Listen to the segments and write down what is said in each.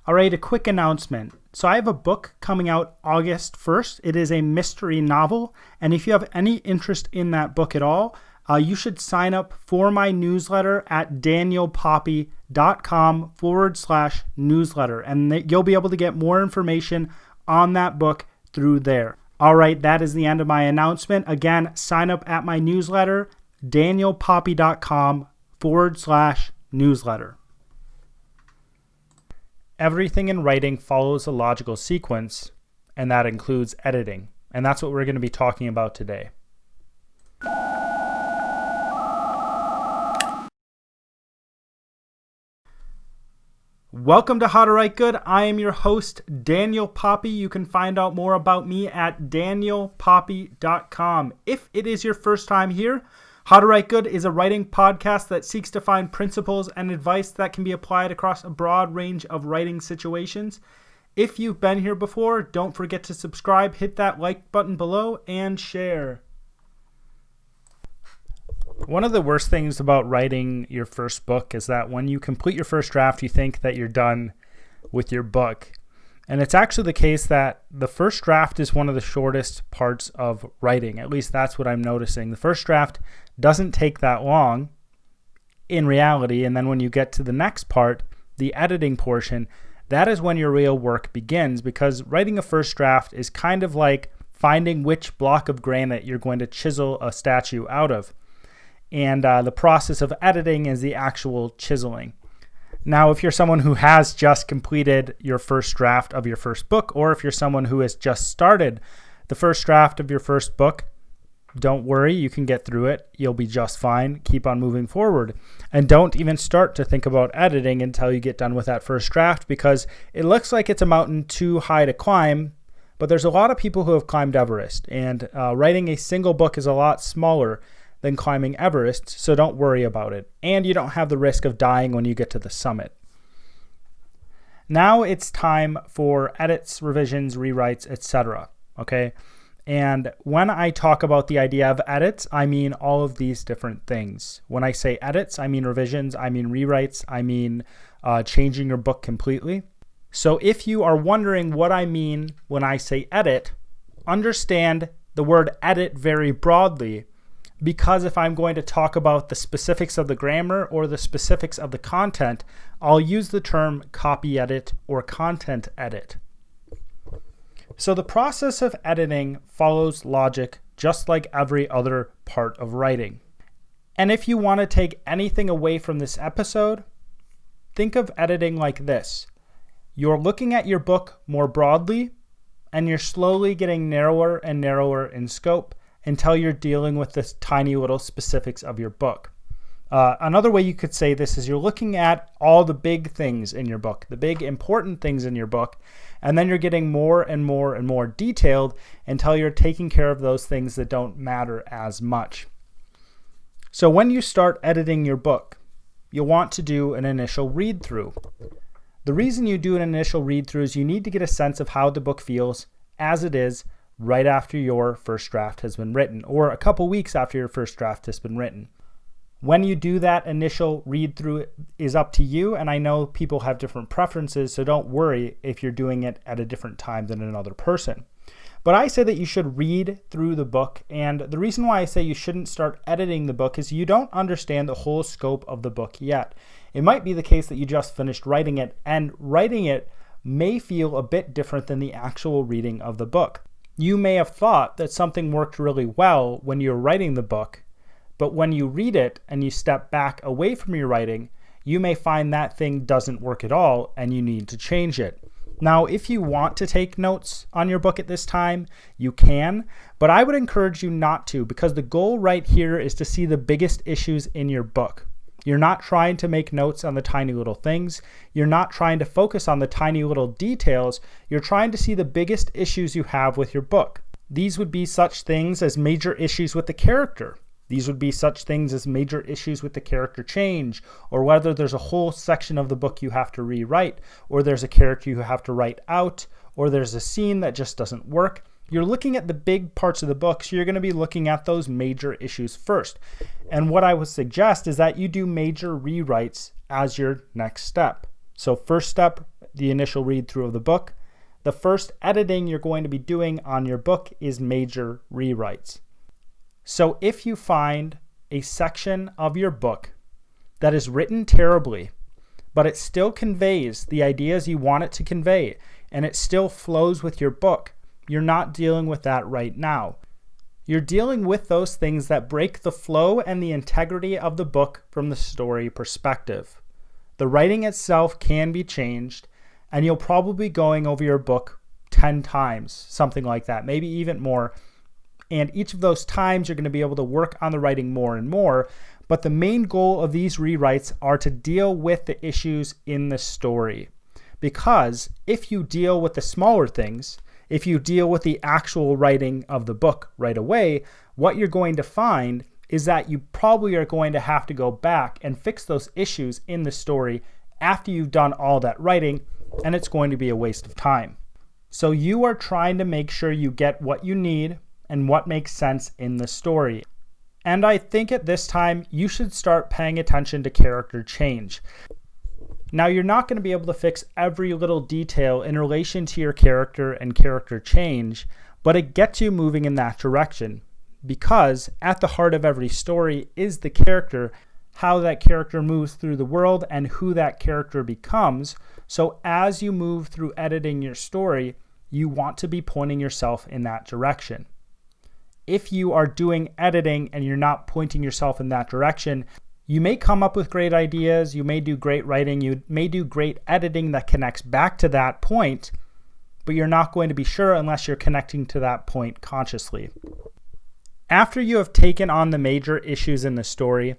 All right, a quick announcement. So I have a book coming out August 1st. It is a mystery novel. And if you have any interest in that book at all, you should sign up for my newsletter at danielpoppie.com/newsletter. And you'll be able to get more information on that book through there. All right, that is the end of my announcement. Again, sign up at my newsletter, danielpoppie.com/newsletter. Everything in writing follows a logical sequence, and that includes editing. And that's what we're going to be talking about today. Welcome to How to Write Good. I am your host, Daniel Poppie. You can find out more about me at danielpoppie.com. If it is your first time here, How to Write Good is a writing podcast that seeks to find principles and advice that can be applied across a broad range of writing situations. If you've been here before, don't forget to subscribe, hit that like button below, and share. One of the worst things about writing your first book is that when you complete your first draft, you think that you're done with your book. And it's actually the case that the first draft is one of the shortest parts of writing. At least that's what I'm noticing. The first draft doesn't take that long in reality. And then when you get to the next part, the editing portion, that is when your real work begins, because writing a first draft is kind of like finding which block of granite you're going to chisel a statue out of. And the process of editing is the actual chiseling. Now, if you're someone who has just completed your first draft of your first book, or if you're someone who has just started the first draft of your first book, don't worry, you can get through it. You'll be just fine. Keep on moving forward. And don't even start to think about editing until you get done with that first draft, because it looks like it's a mountain too high to climb, but there's a lot of people who have climbed Everest, and writing a single book is a lot smaller than climbing Everest, so don't worry about it. And you don't have the risk of dying when you get to the summit. Now it's time for edits, revisions, rewrites, etc. Okay? And when I talk about the idea of edits, I mean all of these different things. When I say edits, I mean revisions, I mean rewrites, I mean changing your book completely. So if you are wondering what I mean when I say edit, understand the word edit very broadly, because if I'm going to talk about the specifics of the grammar or the specifics of the content, I'll use the term copy edit or content edit. So the process of editing follows logic just like every other part of writing. And if you want to take anything away from this episode, think of editing like this. You're looking at your book more broadly, and you're slowly getting narrower and narrower in scope until you're dealing with the tiny little specifics of your book. Another way you could say this is you're looking at all the big things in your book, the big important things in your book, and then you're getting more and more and more detailed until you're taking care of those things that don't matter as much. So when you start editing your book, you'll want to do an initial read-through. The reason you do an initial read-through is you need to get a sense of how the book feels as it is right after your first draft has been written, or a couple weeks after your first draft has been written. When you do that initial read-through is up to you, and I know people have different preferences, so don't worry if you're doing it at a different time than another person. But I say that you should read through the book, and the reason why I say you shouldn't start editing the book is you don't understand the whole scope of the book yet. It might be the case that you just finished writing it, and writing it may feel a bit different than the actual reading of the book. You may have thought that something worked really well when you're writing the book, but when you read it and you step back away from your writing, you may find that thing doesn't work at all and you need to change it. Now, if you want to take notes on your book at this time, you can, but I would encourage you not to, because the goal right here is to see the biggest issues in your book. You're not trying to make notes on the tiny little things. You're not trying to focus on the tiny little details. You're trying to see the biggest issues you have with your book. These would be such things as major issues with the character. These would be such things as major issues with the character change, or whether there's a whole section of the book you have to rewrite, or there's a character you have to write out, or there's a scene that just doesn't work. You're looking at the big parts of the book, so you're going to be looking at those major issues first. And what I would suggest is that you do major rewrites as your next step. So first step, the initial read through of the book, the first editing you're going to be doing on your book is major rewrites. So if you find a section of your book that is written terribly, but it still conveys the ideas you want it to convey, and it still flows with your book, you're not dealing with that right now. You're dealing with those things that break the flow and the integrity of the book from the story perspective. The writing itself can be changed, and you'll probably be going over your book 10 times, something like that, maybe even more. And each of those times you're going to be able to work on the writing more and more. But the main goal of these rewrites are to deal with the issues in the story. Because if you deal with the smaller things, if you deal with the actual writing of the book right away, what you're going to find is that you probably are going to have to go back and fix those issues in the story after you've done all that writing, and it's going to be a waste of time. So you are trying to make sure you get what you need and what makes sense in the story. And I think at this time, you should start paying attention to character change. Now, you're not going to be able to fix every little detail in relation to your character and character change, but it gets you moving in that direction. Because at the heart of every story is the character, how that character moves through the world, and who that character becomes. So as you move through editing your story, you want to be pointing yourself in that direction. If you are doing editing and you're not pointing yourself in that direction, you may come up with great ideas, you may do great writing, you may do great editing that connects back to that point, but you're not going to be sure unless you're connecting to that point consciously. After you have taken on the major issues in the story,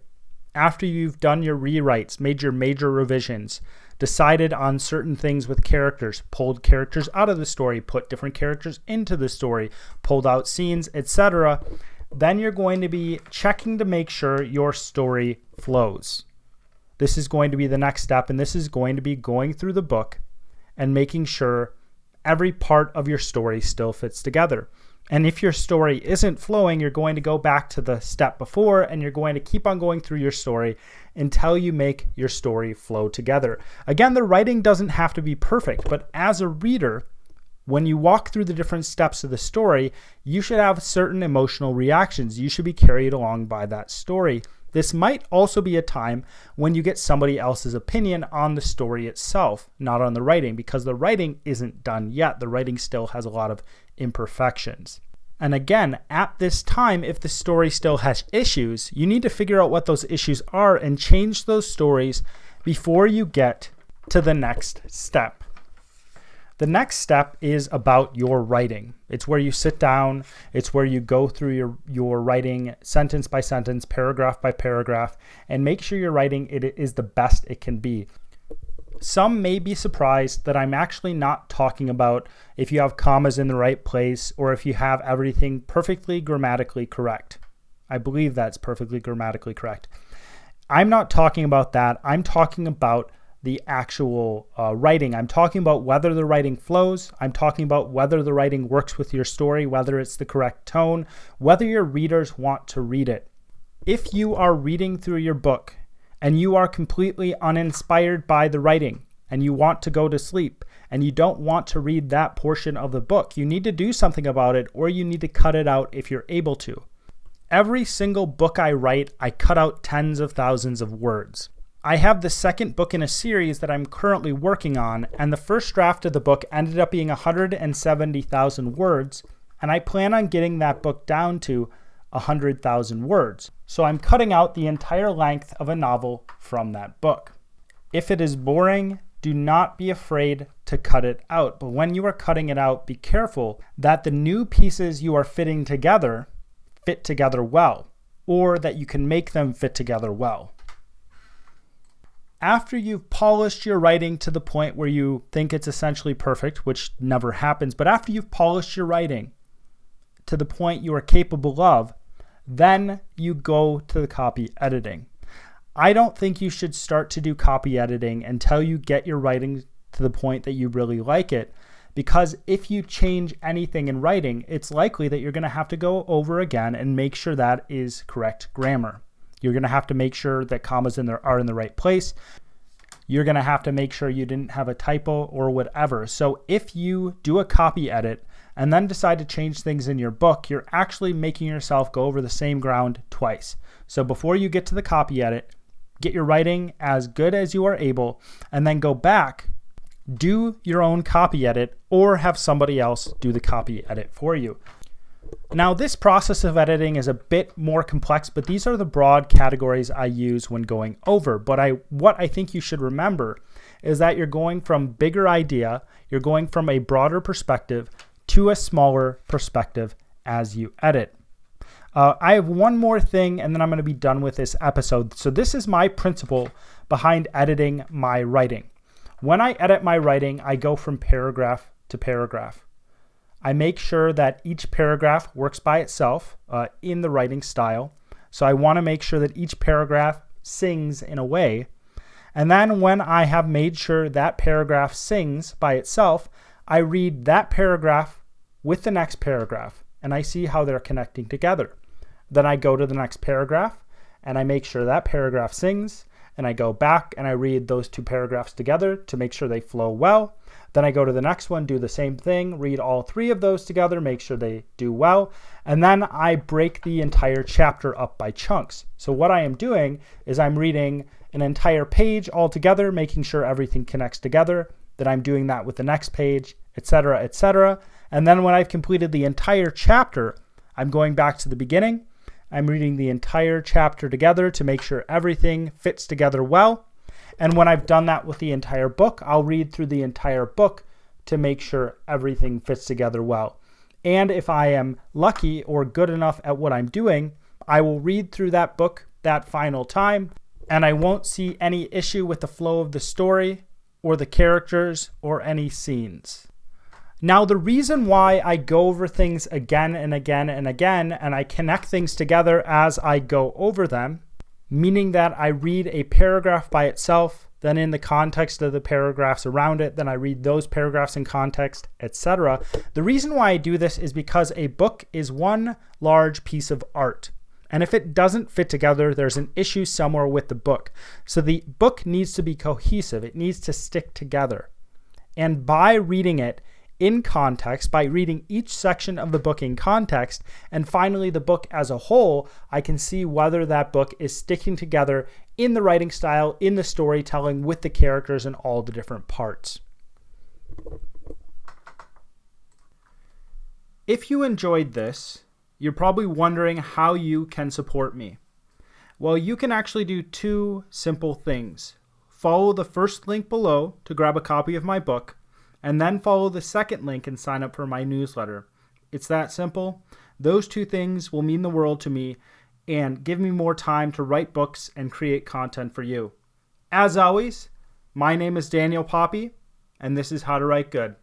after you've done your rewrites, made your major revisions, decided on certain things with characters, pulled characters out of the story, put different characters into the story, pulled out scenes, etc., then you're going to be checking to make sure your story flows. This is going to be the next step, and this is going to be going through the book and making sure every part of your story still fits together. And if your story isn't flowing, you're going to go back to the step before, and you're going to keep on going through your story until you make your story flow together. Again, the writing doesn't have to be perfect, but as a reader, when you walk through the different steps of the story, you should have certain emotional reactions. You should be carried along by that story. This might also be a time when you get somebody else's opinion on the story itself, not on the writing, because the writing isn't done yet. The writing still has a lot of imperfections. And again, at this time, if the story still has issues, you need to figure out what those issues are and change those stories before you get to the next step. The next step is about your writing. It's where you sit down. It's where you go through your writing sentence by sentence, paragraph by paragraph, and make sure your writing it is the best it can be. Some may be surprised that I'm actually not talking about if you have commas in the right place or if you have everything perfectly grammatically correct. I believe that's perfectly grammatically correct. I'm not talking about that. I'm talking about the actual writing. I'm talking about whether the writing flows. I'm talking about whether the writing works with your story, whether it's the correct tone, whether your readers want to read it. If you are reading through your book and you are completely uninspired by the writing and you want to go to sleep and you don't want to read that portion of the book, you need to do something about it, or you need to cut it out if you're able to. Every single book I write, I cut out tens of thousands of words. I have the second book in a series that I'm currently working on, and the first draft of the book ended up being 170,000 words, and I plan on getting that book down to 100,000 words. So I'm cutting out the entire length of a novel from that book. If it is boring, do not be afraid to cut it out. But when you are cutting it out, be careful that the new pieces you are fitting together fit together well, or that you can make them fit together well. After you've polished your writing to the point where you think it's essentially perfect, which never happens, but after you've polished your writing to the point you are capable of, then you go to the copy editing. I don't think you should start to do copy editing until you get your writing to the point that you really like it, because if you change anything in writing, it's likely that you're going to have to go over again and make sure that is correct grammar. You're going to have to make sure that commas are in the right place. you're going to have to make sure you didn't have a typo or whatever. So if you do a copy edit and then decide to change things in your book, you're actually making yourself go over the same ground twice. So before you get to the copy edit, get your writing as good as you are able, and then go back, do your own copy edit, or have somebody else do the copy edit for you. Now, this process of editing is a bit more complex, but these are the broad categories I use when going over. But what I think you should remember is that you're going from bigger idea, you're going from a broader perspective to a smaller perspective as you edit. I have one more thing, and then I'm going to be done with this episode. So this is my principle behind editing my writing. When I edit my writing, I go from paragraph to paragraph. I make sure that each paragraph works by itself in the writing style. So I want to make sure that each paragraph sings in a way. And then when I have made sure that paragraph sings by itself, I read that paragraph with the next paragraph, and I see how they're connecting together. Then I go to the next paragraph, and I make sure that paragraph sings, and I go back and I read those two paragraphs together to make sure they flow well. Then I go to the next one, do the same thing, read all three of those together, make sure they do well. And then I break the entire chapter up by chunks. So what I am doing is I'm reading an entire page all together, making sure everything connects together. Then I'm doing that with the next page, etc., etc. And then when I've completed the entire chapter, I'm going back to the beginning. I'm reading the entire chapter together to make sure everything fits together well. And when I've done that with the entire book, I'll read through the entire book to make sure everything fits together well. And if I am lucky or good enough at what I'm doing, I will read through that book that final time, and I won't see any issue with the flow of the story or the characters or any scenes. Now, the reason why I go over things again and again and again, and I connect things together as I go over them, meaning that I read a paragraph by itself, then in the context of the paragraphs around it, then I read those paragraphs in context, etc. The reason why I do this is because a book is one large piece of art. And if it doesn't fit together, there's an issue somewhere with the book. So the book needs to be cohesive. It needs to stick together. And by reading it in context, by reading each section of the book in context, and finally the book as a whole, I can see whether that book is sticking together in the writing style, in the storytelling, with the characters and all the different parts. If you enjoyed this, you're probably wondering how you can support me. Well, you can actually do two simple things. Follow the first link below to grab a copy of my book, and then follow the second link and sign up for my newsletter. It's that simple. Those two things will mean the world to me and give me more time to write books and create content for you. As always, my name is Daniel Poppie, and this is How to Write Good.